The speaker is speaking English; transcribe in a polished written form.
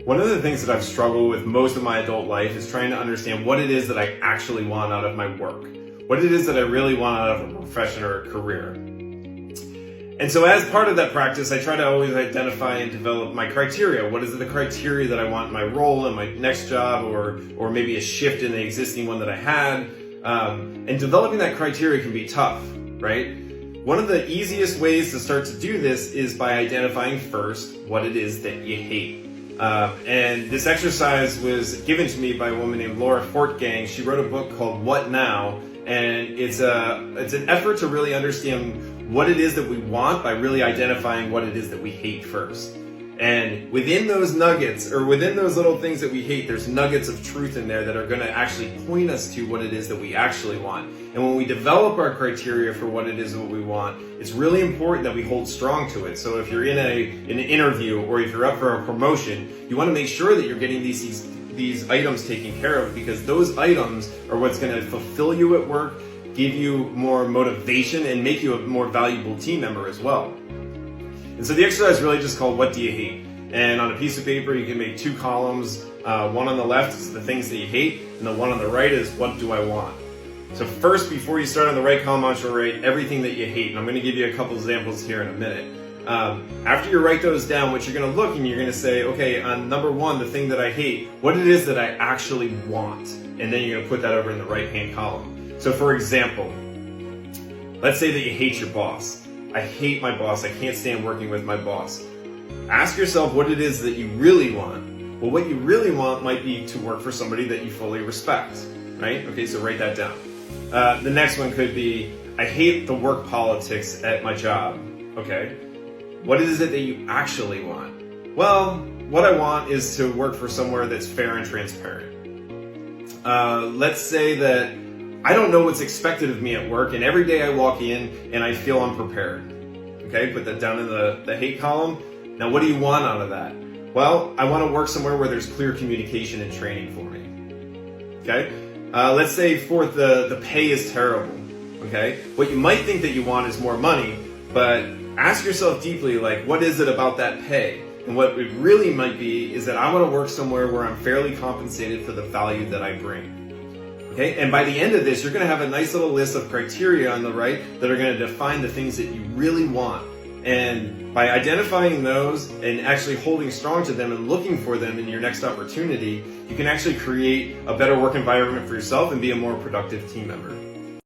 One of the things that I've struggled with most of my adult life is trying to understand what it is that I actually want out of my work, what it is that I really want out of a profession or a career. And so as part of that practice, I try to always identify and develop my criteria. What is the criteria that I want in my role in my next job, or maybe a shift in the existing one that I had? And developing that criteria can be tough, right? One of the easiest ways to start to do this is by identifying first what it is that you hate. And this exercise was given to me by a woman named Laura Fortgang. She wrote a book called What Now? And it's an effort to really understand what it is that we want by really identifying what it is that we hate first. And within those nuggets, or within those little things that we hate, there's nuggets of truth in there that are going to actually point us to what it is that we actually want. And when we develop our criteria for what it is that we want, it's really important that we hold strong to it. So if you're in an interview, or if you're up for a promotion, you want to make sure that you're getting these items taken care of, because those items are what's going to fulfill you at work, give you more motivation, and make you a more valuable team member as well. And so the exercise is really just called What Do You Hate? And on a piece of paper, you can make two columns. One on the left is the things that you hate, and the one on the right is what do I want? So first, before you start on the right column, I want you to write everything that you hate. And I'm going to give you a couple examples here in a minute. After you write those down, what you're going to look and you're going to say, okay, on number one, the thing that I hate, what it is that I actually want. And then you're going to put that over in the right-hand column. So for example, let's say that you hate your boss. I hate my boss. I can't stand working with my boss. Ask yourself what it is that you really want. Well, what you really want might be to work for somebody that you fully respect, right? Okay, so write that down. The next one could be, I hate the work politics at my job. Okay, what is it that you actually want? Well, what I want is to work for somewhere that's fair and transparent. Let's say that I don't know what's expected of me at work, and every day I walk in and I feel unprepared. Okay, put that down in the hate column. Now, what do you want out of that? Well, I want to work somewhere where there's clear communication and training for me. Okay, let's say fourth, the pay is terrible. Okay, what you might think that you want is more money, but ask yourself deeply, like, what is it about that pay? And what it really might be is that I want to work somewhere where I'm fairly compensated for the value that I bring. Okay, and by the end of this, you're going to have a nice little list of criteria on the right that are going to define the things that you really want. And by identifying those and actually holding strong to them and looking for them in your next opportunity, you can actually create a better work environment for yourself and be a more productive team member.